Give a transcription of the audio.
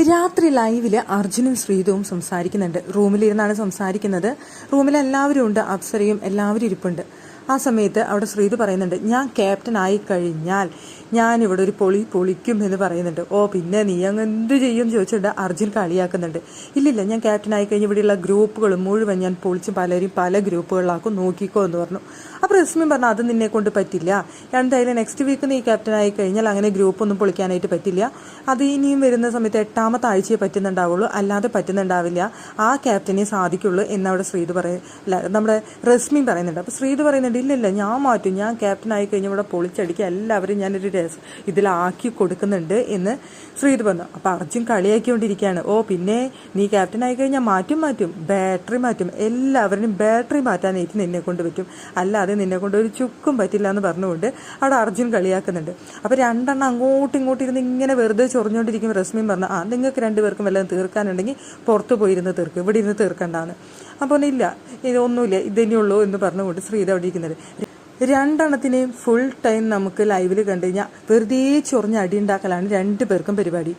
രാത്രി ലൈവില് അർജുനും ശ്രീതുവും സംസാരിക്കുന്നുണ്ട്. റൂമിലിരുന്നാണ് സംസാരിക്കുന്നത്. റൂമിൽ എല്ലാവരും ഉണ്ട്, അപ്സരയും എല്ലാവരും ഇരിപ്പുണ്ട്. ആ സമയത്ത് അവിടെ ശ്രീതു പറയുന്നുണ്ട്, ഞാൻ ക്യാപ്റ്റൻ ആയി കഴിഞ്ഞാൽ ഞാൻ ഇവിടെ ഒരു പൊളിക്കും എന്ന് പറയുന്നുണ്ട്. ഓ പിന്നെ നീ അങ്ങ് എന്ത് ചെയ്യും ചോദിച്ചിട്ട് അർജുൻ കളിയാക്കുന്നുണ്ട്. ഇല്ലില്ല, ഞാൻ ക്യാപ്റ്റൻ ആയി കഴിഞ്ഞ് ഇവിടെയുള്ള ഗ്രൂപ്പുകൾ മുഴുവൻ ഞാൻ പൊളിച്ച് പലരും പല ഗ്രൂപ്പുകളിലാക്കും, നോക്കിക്കോ എന്ന് പറഞ്ഞു. അപ്പോൾ റസ്മിൻ പറഞ്ഞു, അത് നിന്നെ കൊണ്ട് പറ്റില്ല. എന്തായാലും നെക്സ്റ്റ് വീക്ക് നീ ക്യാപ്റ്റൻ ആയി കഴിഞ്ഞാൽ അങ്ങനെ ഗ്രൂപ്പൊന്നും പൊളിക്കാനായിട്ട് പറ്റില്ല. അത് ഇനിയും വരുന്ന സമയത്ത് 8ാമത്തെ ആഴ്ചയെ പറ്റുന്നുണ്ടാവുള്ളൂ, അല്ലാതെ പറ്റുന്നുണ്ടാവില്ല. ആ ക്യാപ്റ്റനെ സാധിക്കുള്ളൂ എന്നവിടെ ശ്രീതു നമ്മുടെ റസ്മിൻ പറയുന്നുണ്ട്. അപ്പോൾ ശ്രീതു പറയുന്നുണ്ട്, ഇല്ലില്ല, ഞാൻ മാറ്റും, ഞാൻ ക്യാപ്റ്റൻ ആയി കഴിഞ്ഞാൽ ഇവിടെ പൊളിച്ചടിക്കുക, എല്ലാവരും ഞാനൊരു ഇതിലാക്കി കൊടുക്കുന്നുണ്ട് എന്ന് ശ്രീതു പറഞ്ഞു. അപ്പോൾ അർജുൻ കളിയാക്കിക്കൊണ്ടിരിക്കുകയാണ്. ഓ പിന്നെ നീ ക്യാപ്റ്റൻ ആയി കഴിഞ്ഞാൽ മാറ്റും, ബാറ്ററി മാറ്റും, എല്ലാവരുടെയും ബാറ്ററി മാറ്റാനായിട്ട് നിന്നെ കൊണ്ട് പറ്റും, അല്ലാതെ നിന്നെ കൊണ്ട് ഒരു ചുക്കും പറ്റില്ല എന്ന് പറഞ്ഞുകൊണ്ട് അവിടെ അർജുൻ കളിയാക്കുന്നുണ്ട്. അപ്പോൾ രണ്ടെണ്ണം അങ്ങോട്ടും ഇങ്ങോട്ടും ഇരുന്ന് ഇങ്ങനെ വെറുതെ ചൊറിഞ്ഞുകൊണ്ടിരിക്കും. റസ്മിൻ പറഞ്ഞു, നിങ്ങൾക്ക് രണ്ടുപേർക്കും വല്ലതും തീർക്കാനുണ്ടെങ്കിൽ പുറത്ത് പോയിരുന്ന് തീർക്ക്, ഇവിടെ ഇരുന്ന് തീർക്കണ്ടാന്ന്. അപ്പോൾ ഇല്ല, ഇതൊന്നുമില്ല, ഇതന്നെയുള്ളൂ എന്ന് പറഞ്ഞുകൊണ്ട് ശ്രീത അവിടെ ഇരിക്കുന്നത്. രണ്ടെണ്ണത്തിനെയും ഫുൾ ടൈം നമുക്ക് ലൈവിൽ കണ്ടു കഴിഞ്ഞാൽ വെറുതെ ചൊറിഞ്ഞ് അടി ഉണ്ടാക്കലാണ് രണ്ടുപേർക്കും പരിപാടി.